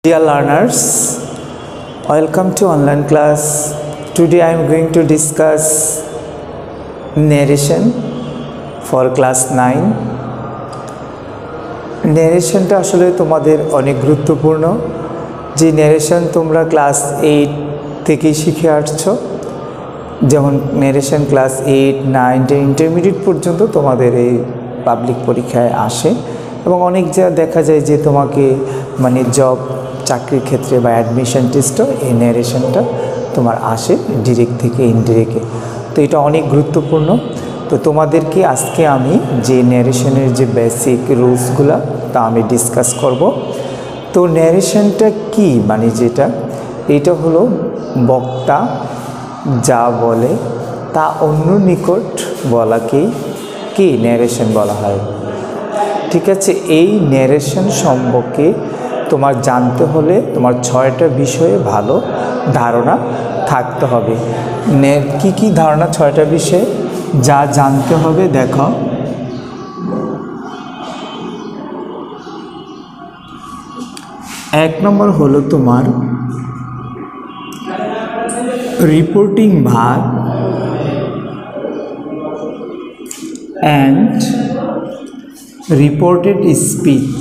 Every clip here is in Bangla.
Dear learners, welcome to online class. Today I am going to discuss narration for class 9. Narrationটা আসলে তোমাদের অনেক গুরুত্বপূর্ণ। যে narration তোমরা ক্লাস 8 থেকে শিখে আসছো, যেমন narration ক্লাস 8, 9, 10 ইন্টারমিডিয়েট পর্যন্ত তোমাদের এই পাবলিক পরীক্ষায় আসে এবং অনেক জায়গায় দেখা যায় যে তোমাকে মানে জব চাকরির ক্ষেত্রে বা অ্যাডমিশন টেস্টও এই ন্যারেশনটা তোমার আসে ডিরেক্ট থেকে ইনডিরেক্টে। তো এটা অনেক গুরুত্বপূর্ণ। তো তোমাদেরকে আজকে আমি যে ন্যারেশনের যে বেসিক রুলসগুলো তা আমি ডিসকাস করব। তো ন্যারেশনটা কি, মানে যেটা এটা হলো বক্তা যা বলে তা অন্য নিকট বলাকেই কি ন্যারেশন বলা হয়। ঠিক আছে, এই ন্যারেশন সম্পর্কে তোমার জানতে হলে তোমার 6টা বিষয়ে ভালো ধারণা থাকতে হবে। কি কি ধারণা 6টা বিষয়ে যা জানতে হবে দেখো। এক নম্বর হলো তোমার রিপোর্টিং ভাগ অ্যান্ড রিপোর্টেড স্পিচ।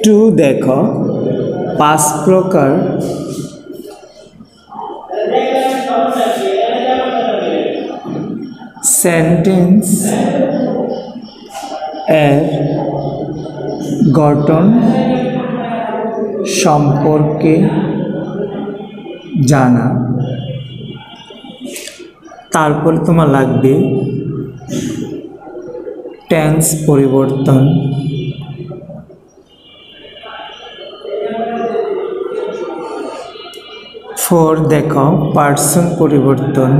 টু দেখো 5 প্রকার সেন্টেন্স এর গঠন সম্পর্কে জানা। তারপরে তোমার লাগবে টেন্স পরিবর্তন, 4 দেখো পার্সন পরিবর্তন,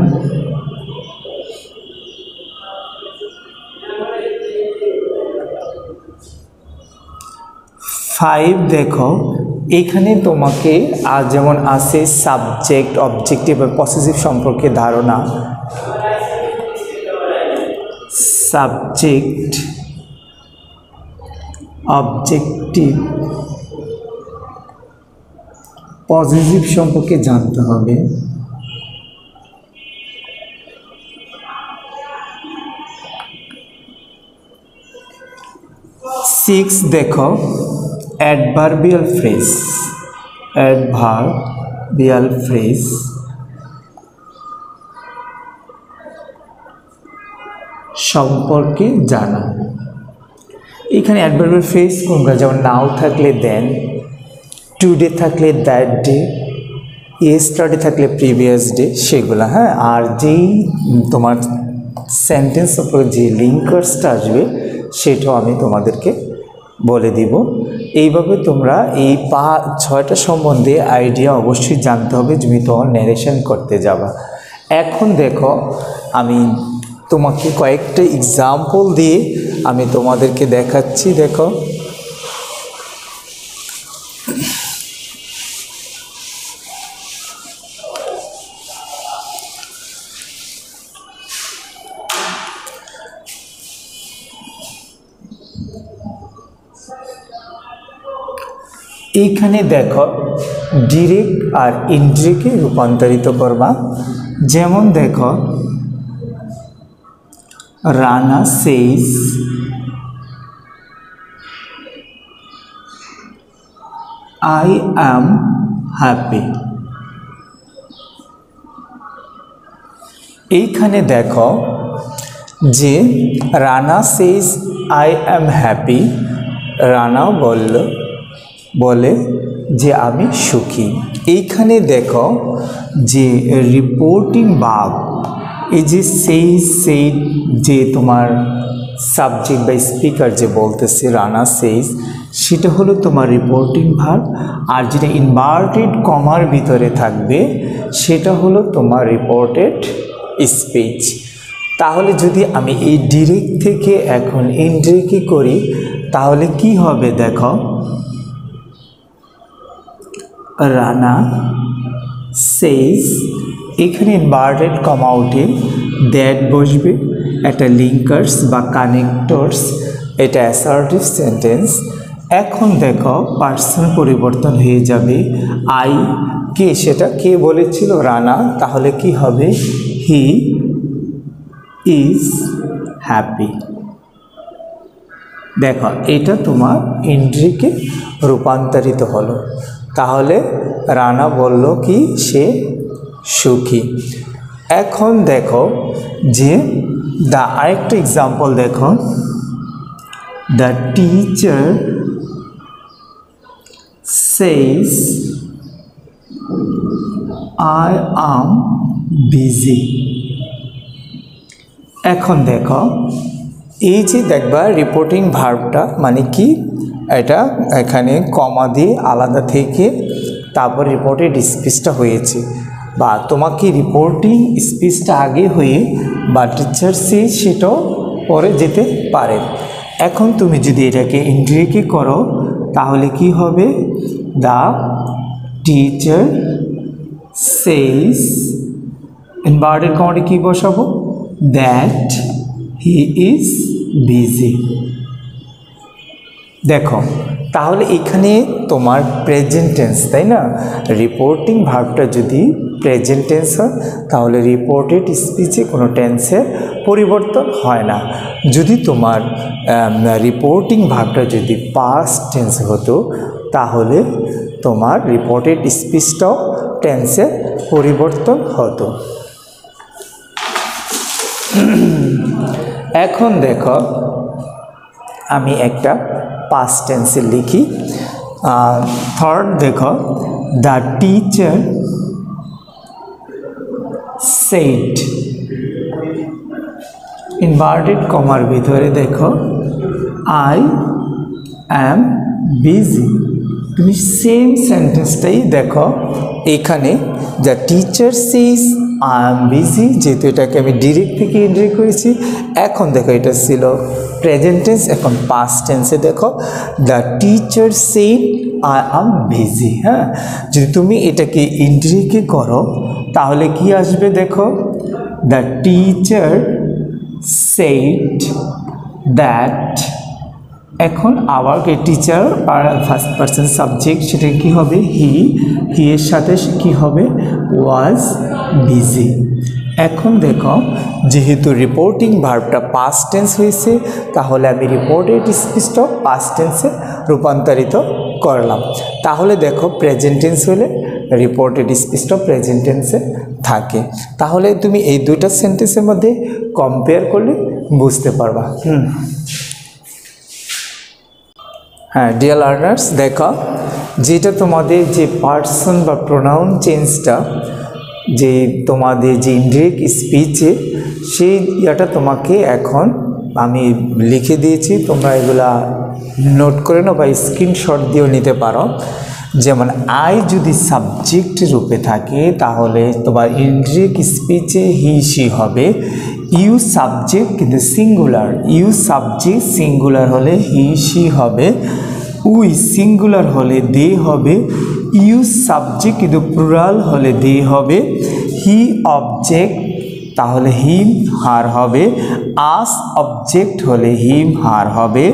5 দেখো এখানে তোমাকে যেমন আছে সাবজেক্ট, অবজেক্টিভ আর পসেসিভ সম্পর্কে ধারণা। সাবজেক্ট, অবজেক্টিভ, পজিটিভ সম্পর্কে জানতে হবে। 6 দেখো অ্যাডভার্বিয়াল ফ্রেজ, অ্যাডভার্বিয়াল ফ্রেজ সম্পর্কে জানা। এখানে অ্যাডভার্বিয়াল ফ্রেজ কোনগুলো, যেমন নাও থাকলে দেন, টুডে থাকলে দ্যাট ডে, ইয়েস্টারডে থাকলে প্রিভিয়াস ডে, সেগুলো। হ্যাঁ, আর যেই তোমার সেন্টেন্স উপরে যে লিঙ্কার্সটা আসবে সেটাও আমি তোমাদেরকে বলে দিব। এইভাবে তোমরা এই 6টা সম্বন্ধে আইডিয়া অবশ্যই জানতে হবে যদি তোমার ন্যারেশন করতে যাবা। এখন দেখো আমি তোমাকে কয়েকটা এক্সাম্পল দিয়ে আমি তোমাদেরকে দেখাচ্ছি। দেখো এইখানে দেখো ডিরেক্ট আর ইনডিরেক্টে রূপান্তরিত করবা। যেমন দেখো Rana says I am happy. এইখানে দেখো যে Rana says I am happy, রানাও বলে যে আমি সুখী। এইখানে দেখো যে রিপোর্টিং ভার্ব, এই যে সেই যে তোমার সাবজেক্ট বা স্পিকার যে বলতেছে রানা সেইজ, সেটা হলো তোমার রিপোর্টিং ভার্ব। আর যেটা ইনভার্টেড কমার ভিতরে থাকবে সেটা হলো তোমার রিপোর্টেড স্পিচ। তাহলে যদি আমি এই ডিরেক্ট থেকে এখন ইনডিরেক্টে করি তাহলে কি হবে দেখো, রানা সেইজ, এখানে ইনভার্টেড কমা উঠে দ্যাট বসবে, একটা লিঙ্কার্স বা কানেক্টরস, এটা অ্যাসার্টিভ সেন্টেন্স। এখন দেখো পার্সন পরিবর্তন হয়ে যাবে, আই কে, সেটা কে বলেছিল? রানা। তাহলে কি হবে? He is happy. দেখো এটা তোমার ইন্দ্রিকে রূপান্তরিত হলো। তাহলে রানা বলল কি সে সুখী। এখন দেখো যে আরেকটা এক্সাম্পল দেখো, the teacher says I am busy। এখন দেখো এই যে দেখবা রিপোর্টিং ভার্বটা মানে কি, এটা এখানে কমা দিয়ে আলাদা থেকে তারপর রিপোর্টেড স্পিচটা হয়েছে, বা তোমাকে রিপোর্টিং স্পিচটা আগে হয়ে বা টিচার সে সেটাও পরে যেতে পারে। এখন তুমি যদি এটাকে ইন্ডিরেক্টলি করো তাহলে কি হবে? দ্য টিচার সেইস, ইনভার্টেড কমাতে কি বসাবো? That he is busy. দেখো তাহলে এখানে তোমার প্রেজেন্ট টেন্স, তাই না? রিপোর্টিং ভার্বটা যদি প্রেজেন্ট টেন্স হয় তাহলে রিপোর্টেড স্পিচে কোনো টেন্সের পরিবর্তন হয় না। যদি তোমার রিপোর্টিং ভার্বটা যদি পাস্ট টেন্স হতো তাহলে তোমার রিপোর্টেড স্পিচটাও টেন্সের পরিবর্তন হতো। এখন দেখো আমি একটা পাস্ট টেন্সে লিখি। থার্ড দেখো, দ্য টিচার সেড, ইনভার্টেড কমার ভিতরে দেখো আই অ্যাম বিজি। তুমি সেম সেন্টেন্সটাই দেখো এখানে, the teacher says I am busy, যেহেতু এটাকে আমি ডিরেক্ট থেকে ইনডিরেক্ট করেছি। এখন দেখো এটা ছিল প্রেজেন্ট টেন্স, এখন পাস্ট টেন্সে দেখো the teacher said I am busy. হ্যাঁ, যদি তুমি এটাকে ইনডিরেক্টলি করো তাহলে কি আসবে? দেখো দ্য টিচার সেড দ্যাট, এখন আবার টিচার আর ফার্স্ট পারসন সাবজেক্ট, সেটা কি হবে? হি এর সাথে কি হবে? Was busy. এখন দেখো যেহেতু রিপোর্টিং ভার্বটা পাস্ট টেন্স হয়েছে তাহলে আমি রিপোর্টেড স্পিচটাও পাস্ট টেন্সে রূপান্তরিত করলাম। তাহলে দেখো প্রেজেন্ট টেন্স হলে রিপোর্টেড স্পিচটাও প্রেজেন্ট টেন্সে থাকে। তাহলে তুমি এই দুইটা সেন্টেন্সের মধ্যে কম্পেয়ার করলে বুঝতে পারবা। হ্যাঁ ডিয়ার লার্নার্স, দেখো যেটা তোমাদের যে পার্সন বা প্রোনাউন চেঞ্জটা যে তোমাদের যে ইনডিরেক্ট স্পিচে, সেই ইয়েটা তোমাকে এখন আমি লিখে দিয়েছি, তোমরা এগুলা নোট করে নাও বা স্ক্রিনশট দিয়েও নিতে পারো। যেমন আই যদি সাবজেক্ট রূপে থাকে তাহলে তোমার ইনডিরেক্ট স্পিচে হি সি হবে। ইউ সাবজেক্ট কিন্তু সিঙ্গুলার, ইউ সাবজেক্ট সিঙ্গুলার হলে হি সি হবে। উই সিঙ্গুলার হলে দে হবে। ইউ সাবজেক্ট কিন্তু প্লুরাল হলে দে হবে। হি অবজেক্ট তাহলে হিম হার হবে। আস অবজেক্ট হলে হিম হার হবে।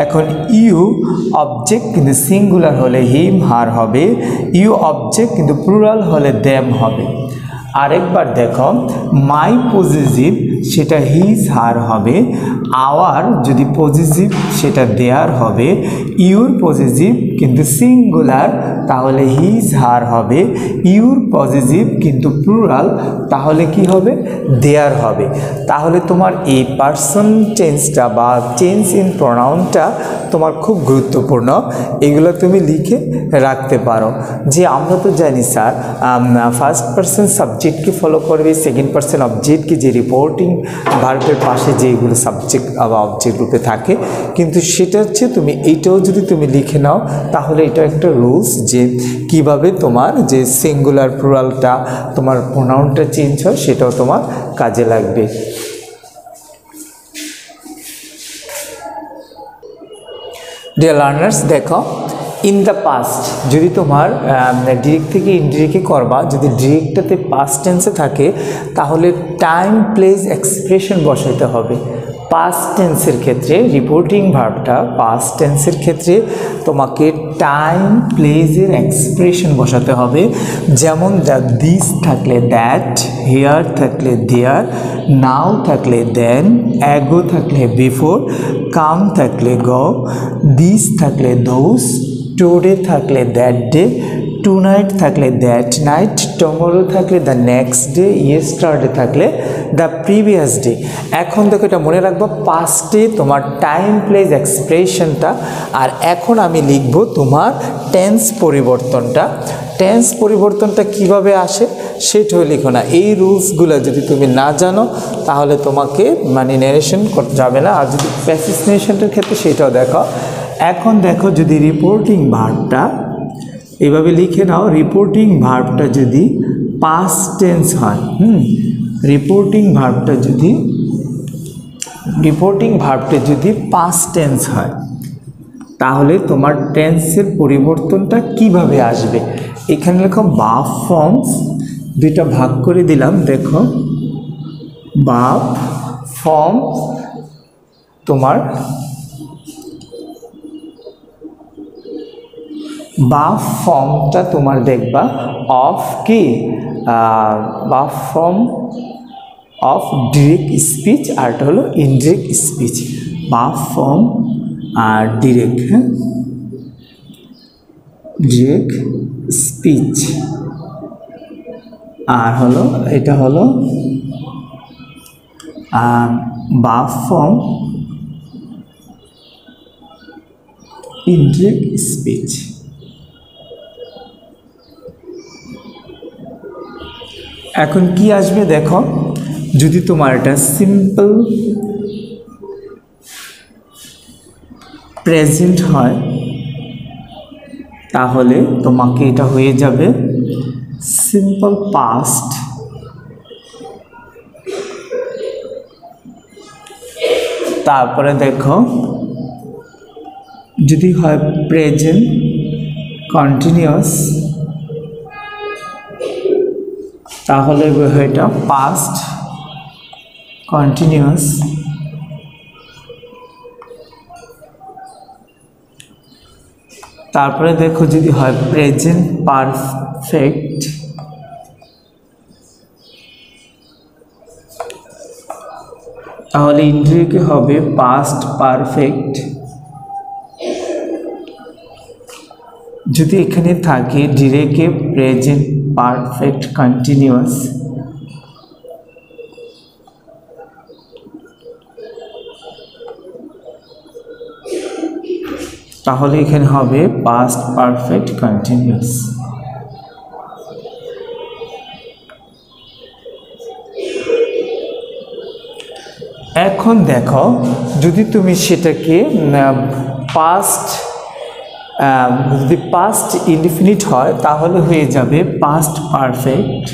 এখন ইউ অবজেক্ট কিন্তু সিঙ্গুলার হলে হিম হার হবে। ইউ অবজেক্ট কিন্তু প্লুরাল হলে দেম হবে। আরেকবার দেখো, মাই পজিটিভ সেটা হিজ হার হবে। আওয়ার যদি পজিটিভ সেটা দেয়ার হবে। ইউর পজিটিভ কিন্তু সিঙ্গুলার তাহলে হিজ হার হবে। ইউর পজিটিভ কিন্তু প্লুরাল তাহলে কি হবে? দেয়ার হবে। তাহলে তোমার এই পার্সন টেন্সটা বা চেঞ্জ ইন প্রোনাউনটা তোমার খুব গুরুত্বপূর্ণ, এগুলো তুমি লিখে রাখতে পারো। যে আমরা তো জানি স্যার ফার্স্ট পার্সন সাবজেক্টকে ফলো করবে, সেকেন্ড পার্সন অবজেক্টকে, যে রিপোর্টিং ভার্বের পাশে যেগুলো সাবজেক্ট বা অবজেক্ট রূপে থাকে, কিন্তু সেটা হচ্ছে তুমি এইটাও যদি তুমি লিখে নাও তাহলে এটা একটা রুলস যে কিভাবে তোমার যে সিঙ্গুলার প্লুরালটা তোমার প্রোনাউনটা চেঞ্জ হয় সেটাও তোমার কাজে লাগবে। ডিয়ার লার্নার্স, দেখো ইন দ্য পাস্ট যদি তোমার ডিরেক্ট থেকে ইনডিরেক্টে করবা, যদি ডিরেক্টটাতে পাস্ট টেন্সে থাকে তাহলে টাইম প্লেস এক্সপ্রেশন বসাইতে হবে। পাস্ট টেন্সের ক্ষেত্রে রিপোর্টিং ভার্বটা পাস্ট টেন্সের ক্ষেত্রে তোমাকে টাইম প্লেসের এক্সপ্রেশন বসাতে হবে। যেমন দিস থাকলে দ্যাট, হিয়ার থাকলে দেয়ার, নাও থাকলে দেন, অ্যাগো থাকলে বিফোর, কাম থাকলে গো, দিস থাকলে দোজ, টুডে থাকলে দ্যাট ডে, টুনাইট থাকলে দ্যাট নাইট, টুমরো থাকলে দ্য নেক্সট ডে, ইয়েস্টারডে থাকলে দ্য প্রিভিয়াস ডে। এখন দেখো এটা মনে রাখবো, পাস্টে তোমার টাইম প্লেস এক্সপ্রেশনটা, আর এখন আমি লিখব তোমার টেন্স পরিবর্তনটা। টেন্স পরিবর্তনটা কিভাবে আসে সেটাও লিখো না। এই রুলসগুলো যদি তুমি না জানো তাহলে তোমাকে মানে ন্যারেশন করতে যাবে না। আর যদি প্যাসিভ ন্যারেশনের ক্ষেত্রে সেটাও দেখো। এখন দেখো যদি রিপোর্টিং ভার্বটা এইভাবে লিখে নাও, রিপোর্টিং ভার্বটা যদি পাস্ট টেন্স হয়, রিপোর্টিং ভার্বটা যদি পাস্ট টেন্স হয় তাহলে তোমার টেন্সের পরিবর্তনটা কিভাবে আসবে। এখানে লেখো ভার্ব ফর্মস, দুইটা ভাগ করে দিলাম। দেখো ভার্ব ফর্ম তোমার ভার্ব ফর্মটা তোমার দেখবা অফ কি verb form of direct speech, আর এটা হলো ইনডিরেক্ট স্পিচ। ভার্ব ফর্ম আর ডিরেক্ট, ডিরেক্ট স্পিচ, আর হলো এটা হলো ভার্ব ফর্ম ইনডিরেক্ট স্পিচ। এখন কি আসবে দেখো, যদি তোমার এটা সিম্পল প্রেজেন্ট হয় তাহলে তোমাকে এটা হয়ে যাবে সিম্পল পাস্ট। তারপরে দেখো যদি হয় প্রেজেন্ট কন্টিনিউয়াস তাহলে এটা পাস্ট কন্টিনিউয়াস। তারপরে দেখো যদি হয় প্রেজেন্ট পারফেক্ট তাহলে ইনডিরেক্টে হবে পাস্ট পারফেক্ট। যদি এখানে থাকে ডিরেক্টে প্রেজেন্ট পারফেক্ট কন্টিনিউয়াস, তাহলে এখানে হবে পাস্ট পারফেক্ট কন্টিনিউয়াস। এখন দেখো যদি তুমি সেটাকে পাস্ট যদি পাস্ট ইনডিফিনিট হয় তাহলে হয়ে যাবে পাস্ট পারফেক্ট।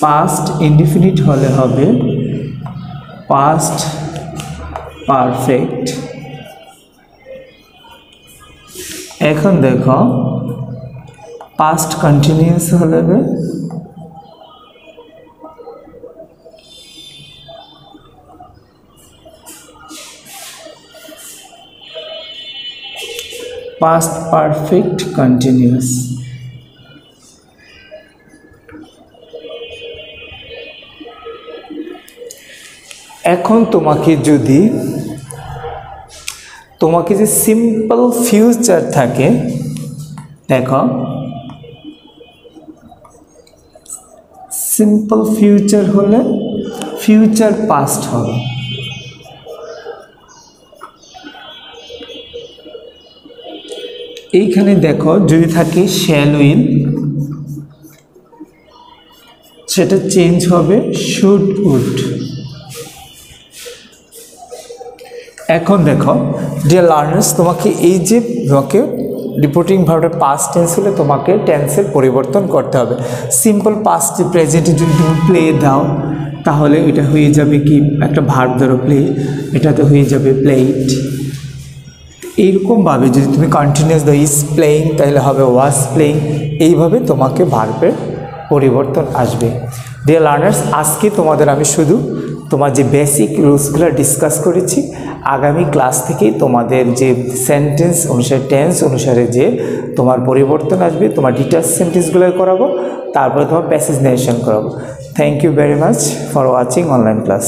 পাস্ট ইনডিফিনিট হলে হবে পাস্ট পারফেক্ট। এখন দেখো পাস্ট কন্টিনিউয়াস হলে past perfect continuous। এখন তোমাকে যে সিম্পল ফিউচার থাকে, দেখো সিম্পল ফিউচার হলে ফিউচার পাস্ট হবে। এইখানে দেখো যদি থাকে শ্যাল উইল সেটা চেঞ্জ হবে শুড উড। এখন দেখো ডিয়ার লার্নার্স, তোমাকে এই যে তোমাকে রিপোর্টিং ভার্বের পাস্ট টেন্স হলে তোমাকে টেন্সের পরিবর্তন করতে হবে। সিম্পল পাস্ট প্রেজেন্টে যদি তুমি প্লে দাও তাহলে এটা হয়ে যাবে কি, একটা ভার্ব ধরো প্লে, এটাতে হয়ে যাবে প্লেড। এইরকমভাবে যদি তুমি কন্টিনিউয়াস দ্য ইজ প্লেইং তাহলে হবে ওয়াজ প্লেইং, এইভাবে তোমাকে ভার্বের পরিবর্তন আসবে। ডিয়ার লার্নার্স, আজকে তোমাদের আমি শুধু তোমার যে বেসিক রুলসগুলো ডিসকাস করেছি, আগামী ক্লাস থেকেই তোমাদের যে সেন্টেন্স অনুসারে টেন্স অনুসারে যে তোমার পরিবর্তন আসবে, তোমার ডিটেলস সেন্টেন্সগুলো করাবো, তারপরে তোমার প্যাসেজ নারেশন করাবো। Thank you very much for watching online class.